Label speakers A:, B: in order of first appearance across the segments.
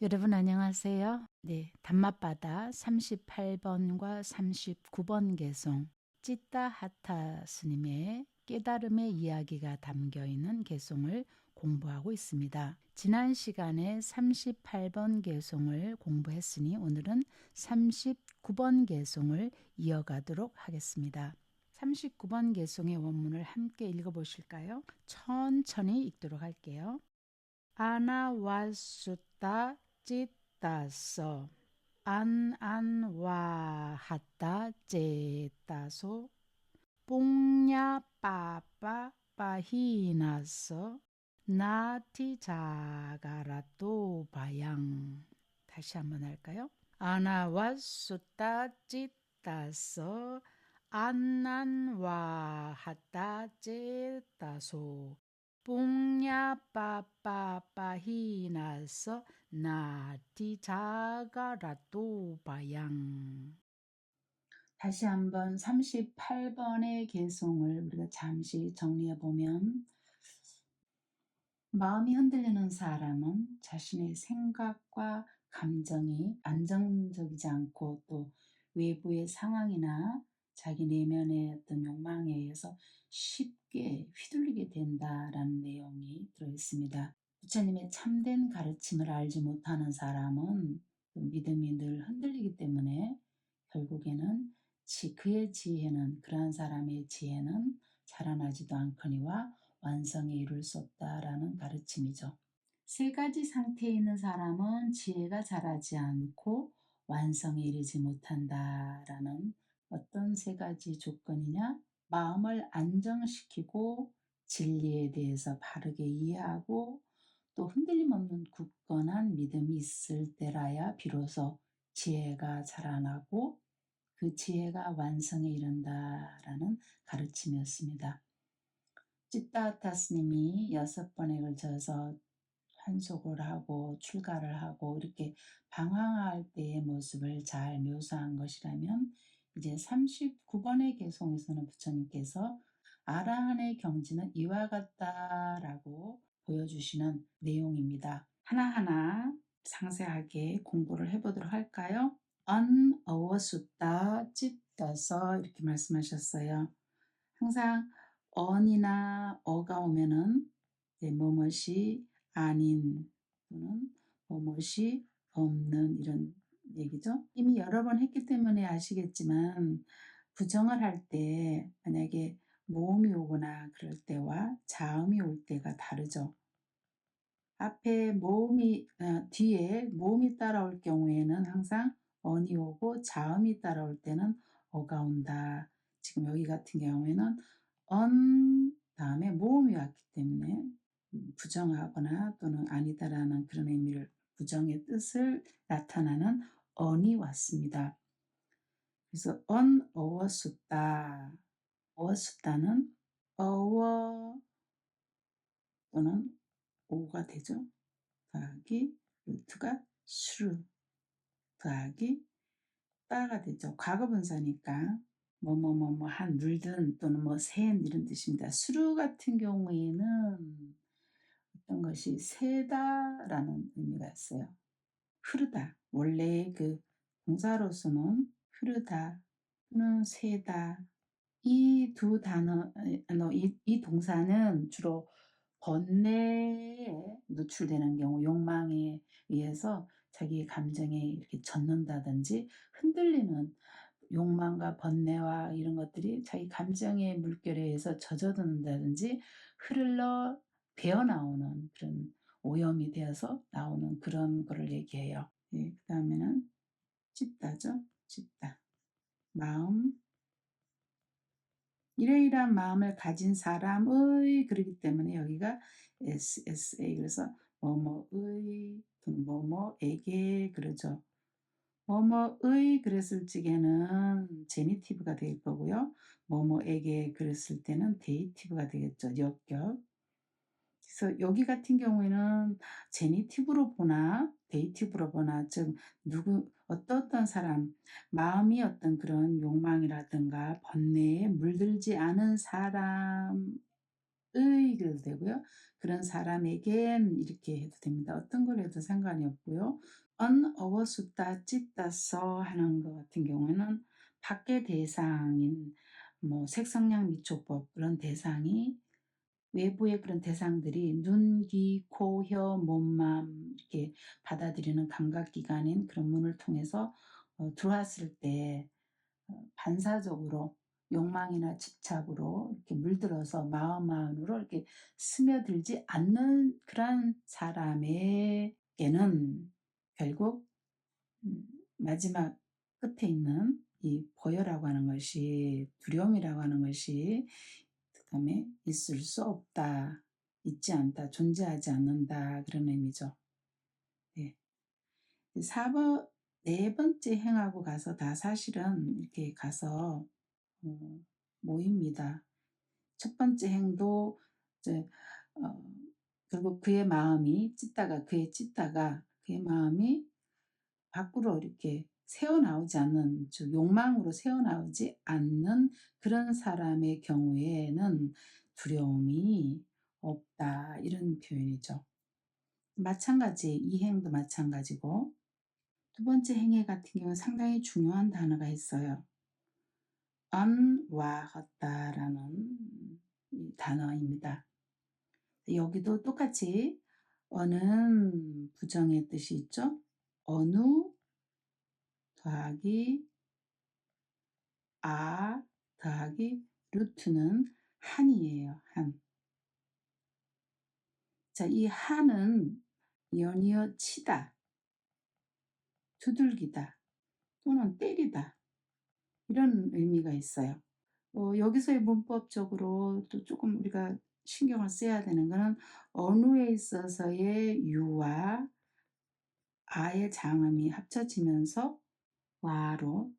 A: 여러분 안녕하세요. 네, 단맛바다 38번과 39번 개송 찌따하타 스님의 깨달음의 이야기가 담겨 있는 개송을 공부하고 있습니다. 지난 시간에 38번 개송을 공부했으니 오늘은 39번 개송을 이어가도록 하겠습니다. 39번 개송의 원문을 함께 읽어보실까요? 천천히 읽도록 할게요. 아나와수따 찌따서 안안와하따 제따소 뽕냐빠빠 빠히나서 나티자가라또 바양. 다시 한번 할까요? 아나와수따 찌따서 안안와하따 제따소 뽕냐빠빠빠히나서 나티자가라또 바양. 다시 한번 38번의 개송을 우리가 잠시 정리해 보면, 마음이 흔들리는 사람은 자신의 생각과 감정이 안정적이지 않고 또 외부의 상황이나 자기 내면의 어떤 욕망에 의해서 쉽게 휘둘리게 된다라는 내용이 들어있습니다. 부처님의 참된 가르침을 알지 못하는 사람은 그 믿음이 늘 흔들리기 때문에 결국에는 그의 지혜는, 그러한 사람의 지혜는 자라나지도 않거니와 완성에 이룰 수 없다라는 가르침이죠. 세 가지 상태에 있는 사람은 지혜가 자라지 않고 완성에 이르지 못한다라는, 어떤 세 가지 조건이냐? 마음을 안정시키고 진리에 대해서 바르게 이해하고 또 흔들림 없는 굳건한 믿음이 있을 때라야 비로소 지혜가 자라나고 그 지혜가 완성에 이른다라는 가르침이었습니다. 찌따타 스님이 6번에 걸쳐서 환속을 하고 출가를 하고 이렇게 방황할 때의 모습을 잘 묘사한 것이라면, 이제 39번의 개송에서는 부처님께서 아라한의 경지는 이와 같다라고 보여주시는 내용입니다. 하나하나 상세하게 공부를 해보도록 할까요? 언어워숫다 찌따서 이렇게 말씀하셨어요. 항상 언이나 어가 오면은 뭐뭇이 아닌 또는 뭐뭇이 없는 이런 얘기죠. 이미 여러 번 했기 때문에 아시겠지만, 부정을 할 때 만약에 모음이 오거나 그럴 때와 자음이 올 때가 다르죠. 앞에 뒤에 모음이 따라올 경우에는 항상 언이 오고 자음이 따라올 때는 어가 온다. 지금 여기 같은 경우에는 언 다음에 모음이 왔기 때문에 부정하거나 또는 아니다라는 그런 의미를, 부정의 뜻을 나타나는 언이 왔습니다. 그래서 어워숫다. 어워숫다는 어워 또는 오가 되죠. 더하기 루트가 슈 더하기 따가 되죠. 과거분사니까 뭐뭐뭐뭐 한 물든 또는 뭐 샌 이런 뜻입니다. 수루 같은 경우에는 어떤 것이 새다라는 의미가 있어요. 흐르다. 원래 그 동사로서는 흐르다 또는 새다. 이 두 단어, 이 동사는 주로 번뇌에 노출되는 경우, 욕망에 의해서 자기의 감정에 이렇게 젖는다든지 흔들리는 욕망과 번뇌와 이런 것들이 자기 감정의 물결에 의해서 젖어든다든지 흐르러 배어 나오는 그런 오염이 되어서 나오는 그런 거를 얘기해요. 그 다음에는 찢다죠. 찢다. 마음, 이러이러한 마음을 가진 사람의, 그러기 때문에 여기가 SSA, 그래서 뭐뭐의 또는 뭐뭐에게 그러죠. 뭐뭐의 그랬을 적에는 제니티브가 될 거고요. 뭐뭐에게 그랬을 때는 데이티브가 되겠죠. 역격. 그래서 여기 같은 경우에는 제니티브로 보나 데이티브로 보나, 즉 어떤 사람, 마음이 어떤 그런 욕망이라든가 번뇌에 물들지 않은 사람 의 그래도 되고요. 그런 사람에겐 이렇게 해도 됩니다. 어떤 걸 해도 상관이 없고요. 언 어워수다 찢다서 하는 것 같은 경우에는 밖의 대상인 뭐 색성량 미초법 그런 대상이 외부의 그런 대상들이 눈, 귀, 코, 혀, 몸, 마음 이렇게 받아들이는 감각기관인 그런 문을 통해서 들어왔을 때 반사적으로 욕망이나 집착으로 이렇게 물들어서 마음 안으로 이렇게 스며들지 않는 그러한 사람에게는 결국 마지막 끝에 있는 이 보여라고 하는 것이 두려움이라고 하는 것이 그다음에 있을 수 없다. 있지 않다. 존재하지 않는다. 그런 의미죠. 네. 4번 네 번째 행하고 가서 다 사실은 이렇게 가서 어 모입니다. 첫 번째 행도 이제 어 결국 그의 마음이 찢다가 그의 마음이 밖으로 이렇게 새어나오지 않는 즉 욕망으로 새어나오지 않는 그런 사람의 경우에는 두려움이 없다. 이런 표현이죠. 마찬가지 이 행도 마찬가지고 두 번째 행위 같은 경우는 상당히 중요한 단어가 있어요. 안와하다라는 이 단어입니다. 여기도 똑같이 어는 부정의 뜻이 있죠. 어느 더하기 더하기 루트는 한이에요. 한. 자, 이 한은 연이어 치다, 두들기다 또는 때리다 이런 의미가 있어요. 여기서의 문법적으로 또 조금 우리가 신경을 써야 되는 거는 언어에 있어서의 유와 아의 장음이 합쳐지면서 와로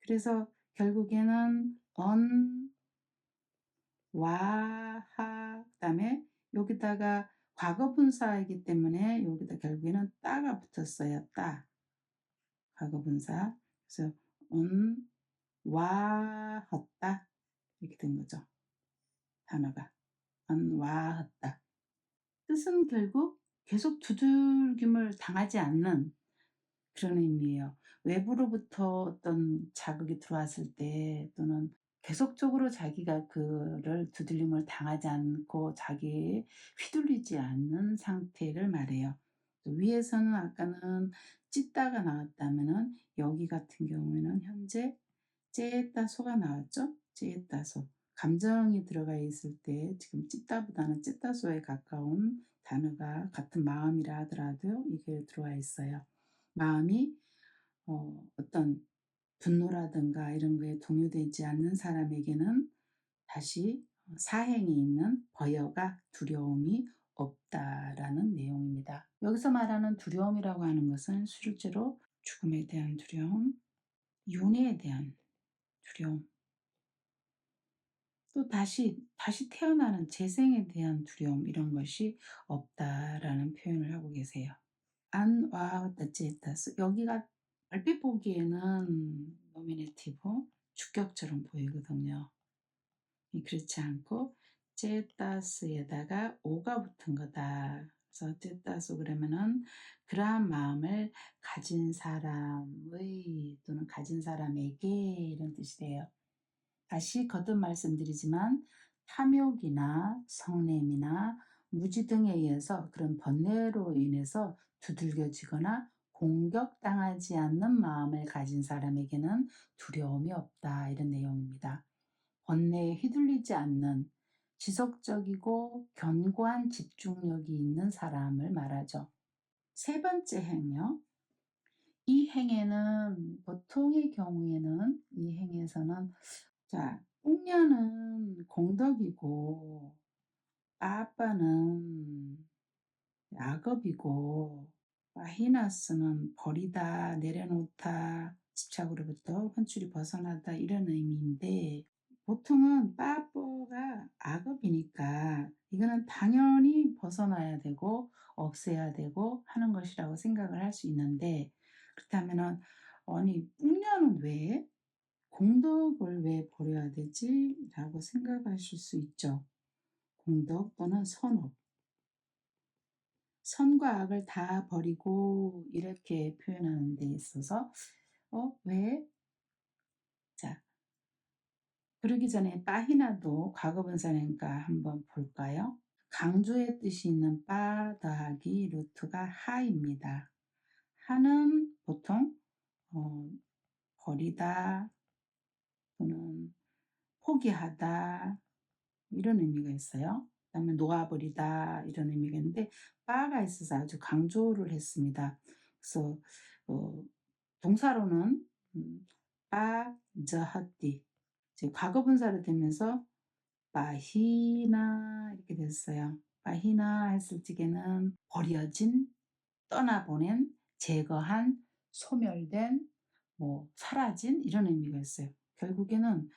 A: 그래서 결국에는 언, 와, 하 그다음에 여기다가 과거 분사이기 때문에 여기다 결국에는 따가 붙었어요. 따. 과거 분사. 그래서 언, 와, 헛다 이렇게 된 거죠. 단어가. 언, 와, 헛다. 뜻은 결국 계속 두들김을 당하지 않는 그런 의미예요. 외부로부터 어떤 자극이 들어왔을 때 또는 계속적으로 자기가 그를 두들림을 당하지 않고 자기에 휘둘리지 않는 상태를 말해요. 또 위에서는 아까는 찢다가 나왔다면은 여기 같은 경우에는 현재 째따소가 나왔죠. 째따소. 감정이 들어가 있을 때 지금 찢다보다는 째따소에 가까운 단어가 같은 마음이라 하더라도 이게 들어와 있어요. 마음이 어떤 분노라든가 이런 거에 동요되지 않는 사람에게는 다시 사행이 있는 버여가 두려움이 없다라는 내용입니다. 여기서 말하는 두려움이라고 하는 것은 실제로 죽음에 대한 두려움, 윤회에 대한 두려움, 또 다시 태어나는 재생에 대한 두려움 이런 것이 없다라는 표현을 하고 계세요. 안 와우다 제타스 여기가 얼핏 보기에는 노미네티브 주격처럼 보이거든요. 그렇지 않고 제타스에다가 오가 붙은 거다. 그래서 제타스 그러면은 그러한 마음을 가진 사람의 또는 가진 사람에게 이런 뜻이 돼요. 다시 거듭 말씀드리지만 탐욕이나 성냄이나 무지 등에 의해서 그런 번뇌로 인해서 두들겨지거나 공격당하지 않는 마음을 가진 사람에게는 두려움이 없다. 이런 내용입니다. 번뇌에 휘둘리지 않는 지속적이고 견고한 집중력이 있는 사람을 말하죠. 세 번째 행요. 이 행에는 보통의 경우에는 이 행에서는 자, 꽁녀는 공덕이고 아빠는 악업이고 마히나스는 버리다, 내려놓다, 집착으로부터 혼쭐이 벗어나다 이런 의미인데 보통은 빠뽀가 악업이니까 이거는 당연히 벗어나야 되고 없애야 되고 하는 것이라고 생각을 할 수 있는데 그렇다면은 아니 꽁녀는 왜? 공덕을 왜 버려야 되지? 라고 생각하실 수 있죠. 공덕 또는 선업. 선과 악을 다 버리고 이렇게 표현하는 데 있어서 왜? 자, 그러기 전에 빠히나도 과거분사니까 한번 볼까요? 강조의 뜻이 있는 빠 더하기 루트가 하입니다. 하는 보통 어, 버리다 또는 포기하다 이런 의미가 있어요. 그다음에 놓아버리다 이런 의미가 있는데 빠가 있어서 아주 강조를 했습니다. 그래서 어, 동사로는 빠저하띠 이제 과거분사로 되면서 빠히나 이렇게 됐어요. 빠히나 했을 적에는 버려진, 떠나보낸, 제거한, 소멸된, 뭐 사라진 이런 의미가 있어요. 결국에는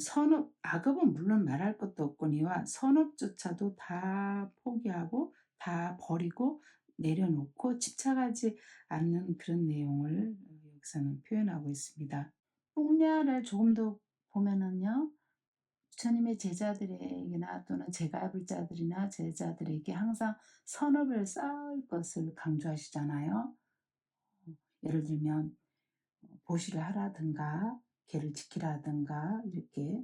A: 선업, 악업은 물론 말할 것도 없거니와 선업조차도 다 포기하고 다 버리고 내려놓고 집착하지 않는 그런 내용을 여기서는 표현하고 있습니다. 폭야를 조금 더 보면은요. 부처님의 제자들에게나 또는 제가불자들이나 제자들에게 항상 선업을 쌓을 것을 강조하시잖아요. 예를 들면 보시를 하라든가 계를 지키라든가 이렇게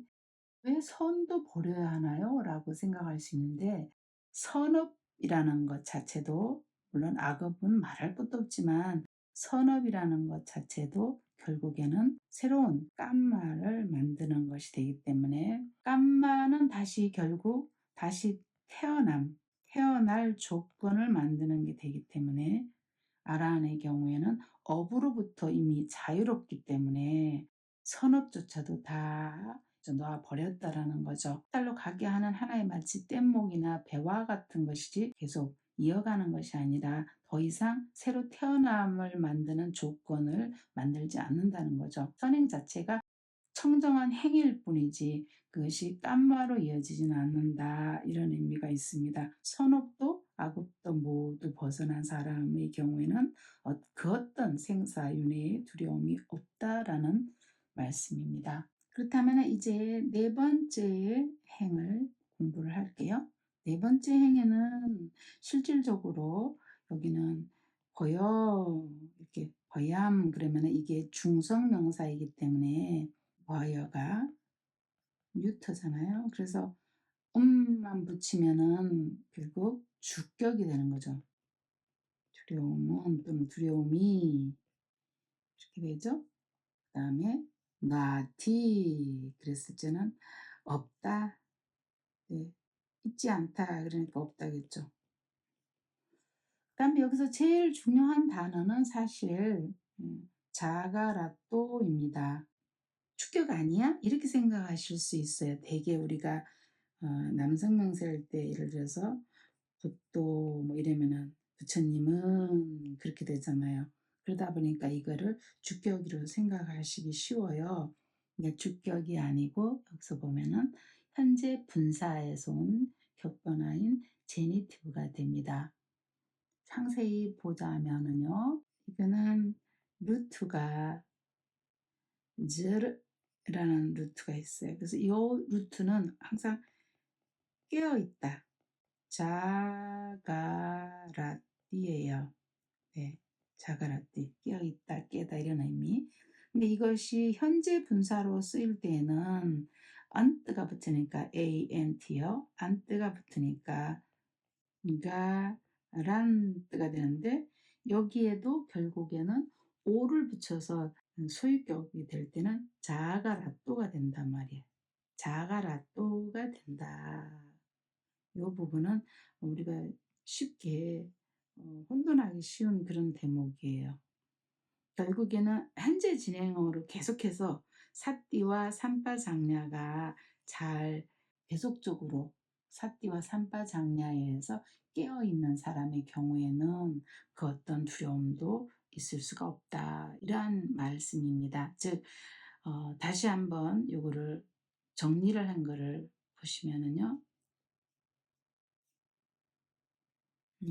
A: 왜 선도 버려야 하나요? 라고 생각할 수 있는데 선업이라는 것 자체도 물론 악업은 말할 것도 없지만 선업이라는 것 자체도 결국에는 새로운 깜마를 만드는 것이 되기 때문에 깜마는 다시 결국 다시 태어날 조건을 만드는 게 되기 때문에 아라한의 경우에는 업으로부터 이미 자유롭기 때문에 선업조차도 다 놓아버렸다라는 거죠. 달로 가게 하는 하나의 마치 뗏목이나 배와 같은 것이지 계속 이어가는 것이 아니라 더 이상 새로 태어남을 만드는 조건을 만들지 않는다는 거죠. 선행 자체가 청정한 행위일 뿐이지 그것이 깜마로 이어지지는 않는다 이런 의미가 있습니다. 선업도 악업도 모두 벗어난 사람의 경우에는 그 어떤 생사윤회의 두려움이 없다라는 말씀입니다. 그렇다면 이제 네 번째 행을 공부를 할게요. 네 번째 행에는 실질적으로 여기는 이렇게 버얌 그러면 이게 중성명사이기 때문에 버여가 뉴터잖아요. 그래서 만 붙이면은 결국 주격이 되는 거죠. 두려움은 또는 두려움이 이렇게 되죠. 그 다음에 나티 그랬을 때는 없다. 네. 있지 않다. 그러니까 없다겠죠. 그다음에 여기서 제일 중요한 단어는 사실 자가라또입니다. 축격 아니야? 이렇게 생각하실 수 있어요. 대개 우리가 남성 명사일 때 예를 들어서 붓도 뭐 이러면은 부처님은 그렇게 되잖아요. 그러다 보니까 이거를 주격으로 생각하시기 쉬워요. 그러니까 주격이 아니고 여기서 보면은 현재 분사에서 온 격변화인 제니티브가 됩니다. 상세히 보자면은요. 이거는 루트가 즈르라는 루트가 있어요. 그래서 이 루트는 항상 깨어있다. 자가라띠예요. 네, 자가라띠. 깨어있다, 깨다 이런 의미. 근데 이것이 현재 분사로 쓰일 때에는 안뜨가 붙으니까 ant요. 안뜨가 붙으니까 가란뜨가 되는데 여기에도 결국에는 오를 붙여서 소유격이 될 때는 자가라또가 된단 말이에요. 자가라또가 된다. 이 부분은 우리가 쉽게 혼돈하기 쉬운 그런 대목이에요. 결국에는 현재 진행으로 계속해서 사띠와 삼파장냐가 잘 계속적으로 사띠와 삼파장냐에 의해서 깨어있는 사람의 경우에는 그 어떤 두려움도 있을 수가 없다. 이러한 말씀입니다. 즉 다시 한번 요거를 정리를 한 거를 보시면은요.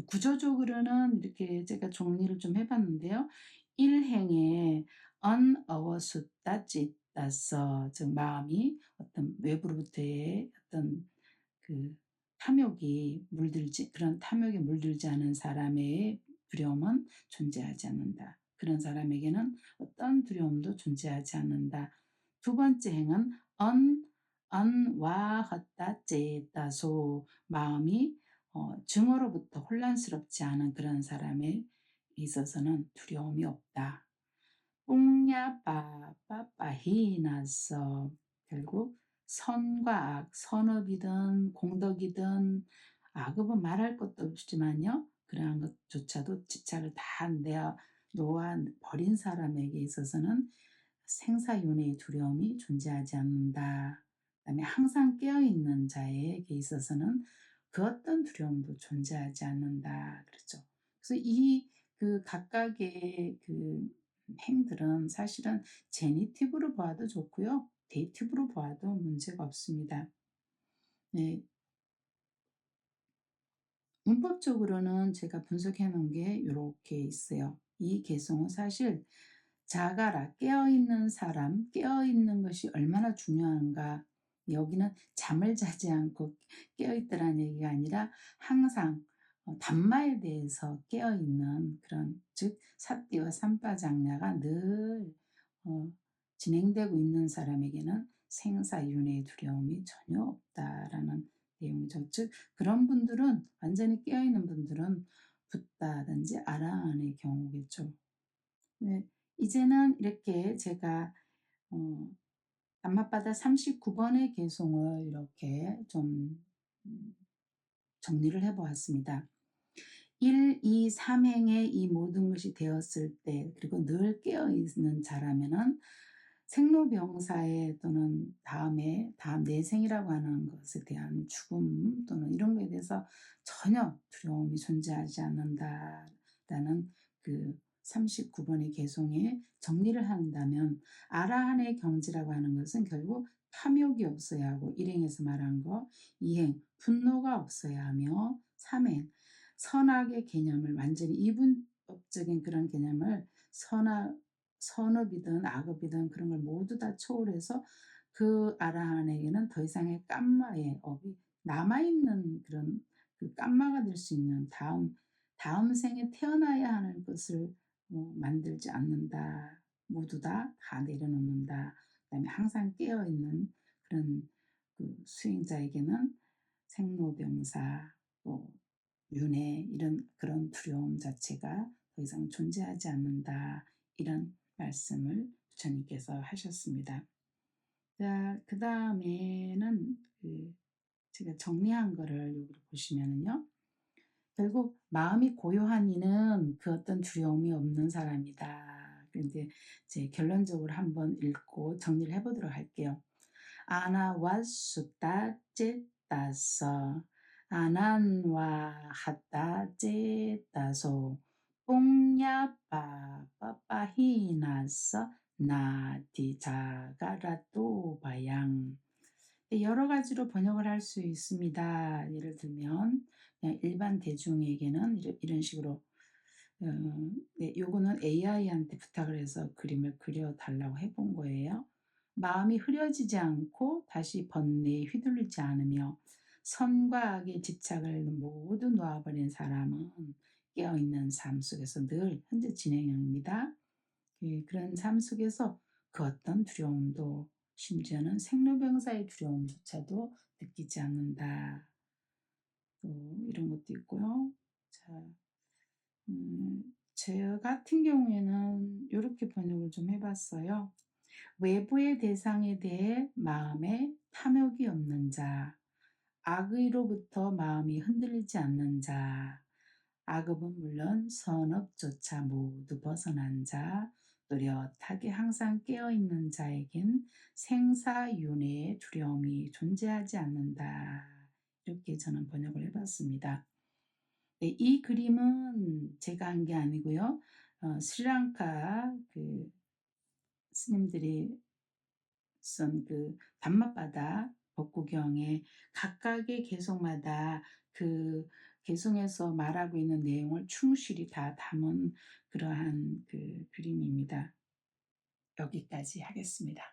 A: 구조적으로는 이렇게 제가 정리를 좀 해봤는데요. 1행에 unawasutta 찢다서 즉 마음이 어떤 외부로부터의 어떤 그 그런 탐욕이 물들지 않은 사람의 두려움은 존재하지 않는다. 그런 사람에게는 어떤 두려움도 존재하지 않는다. 두 번째 행은 언와헛다 째다소 마음이 증오로부터 혼란스럽지 않은 그런 사람에 있어서는 두려움이 없다. 뽕야빠빠빠히나서 결국 선과 악, 선업이든 공덕이든 악업은 말할 것도 없지만요. 그러한 것조차도 집착을 다 내어 놓아 버린 사람에게 있어서는 생사윤회의 두려움이 존재하지 않는다. 그다음에 항상 깨어있는 자에게 있어서는 그 어떤 두려움도 존재하지 않는다. 그렇죠. 그래서 이 각각의 행들은 사실은 제니티브로 봐도 좋고요. 데이티브로 봐도 문제가 없습니다. 네, 문법적으로는 제가 분석해 놓은 게 이렇게 있어요. 이 개성은 사실 자가라 깨어있는 사람, 깨어있는 것이 얼마나 중요한가. 여기는 잠을 자지 않고 깨어있다라는 얘기가 아니라 항상 담마에 대해서 깨어있는 그런 즉 사띠와 삼파장냐가 늘 어, 진행되고 있는 사람에게는 생사윤회의 두려움이 전혀 없다라는 내용이죠. 즉 그런 분들은 완전히 깨어있는 분들은 붓다든지 아라한의 경우겠죠. 네, 이제는 이렇게 제가 어, 담마바다 39번의 개송을 이렇게 좀 정리를 해 보았습니다. 1, 2, 3행에 이 모든 것이 되었을 때 그리고 늘 깨어있는 자라면은 생로병사에 또는 다음 내생이라고 하는 것에 대한 죽음 또는 이런 것에 대해서 전혀 두려움이 존재하지 않는다라는 그 39번의 개송에 정리를 한다면 아라한의 경지라고 하는 것은 결국 탐욕이 없어야 하고 일행에서 말한 거, 이행 분노가 없어야 하며 삼행 선악의 개념을 완전히 이분법적인 그런 개념을 선업이든 악업이든 그런 걸 모두 다 초월해서 그 아라한에게는 더 이상의 깜마의 업이 남아있는 그런 깜마가 될 수 있는 다음 생에 태어나야 하는 것을 만들지 않는다. 모두 다 내려놓는다. 그다음에 항상 깨어있는 그런 수행자에게는 생로병사 또 윤회 이런 그런 두려움 자체가 더 이상 존재하지 않는다. 이런 말씀을 부처님께서 하셨습니다. 자, 그 다음에는 제가 정리한 거를 여기 보시면은요. 결국 마음이 고요한 이는 그 어떤 두려움이 없는 사람이다. 근데 이제 결론적으로 한번 읽고 정리를 해보도록 할게요. 아나와수따 째따서 아난와 하따 째따소 뽕야빠 빠빠히나서 나디자가라또 바양 여러 가지로 번역을 할 수 있습니다. 예를 들면 그냥 일반 대중에게는 이런 식으로 네, 요거는 AI한테 부탁을 해서 그림을 그려달라고 해본 거예요. 마음이 흐려지지 않고 다시 번뇌에 휘둘리지 않으며 선과 악의 집착을 모두 놓아버린 사람은 깨어있는 삶 속에서 늘 현재 진행형입니다. 그런 삶 속에서 그 어떤 두려움도 심지어는 생로병사의 두려움조차도 느끼지 않는다. 또 이런 것도 있고요. 자, 제 같은 경우에는 이렇게 번역을 좀 해봤어요. 외부의 대상에 대해 마음에 탐욕이 없는 자, 악의로부터 마음이 흔들리지 않는 자, 악업은 물론 선업조차 모두 벗어난 자, 또렷하게 항상 깨어있는 자에겐 생사윤회의 두려움이 존재하지 않는다. 이렇게 저는 번역을 해봤습니다. 네, 이 그림은 제가 한 게 아니고요. 스리랑카 스님들이 쓴 담마바다 법구경에 각각의 개송마다 그 개송에서 말하고 있는 내용을 충실히 다 담은 그러한 그림입니다. 여기까지 하겠습니다.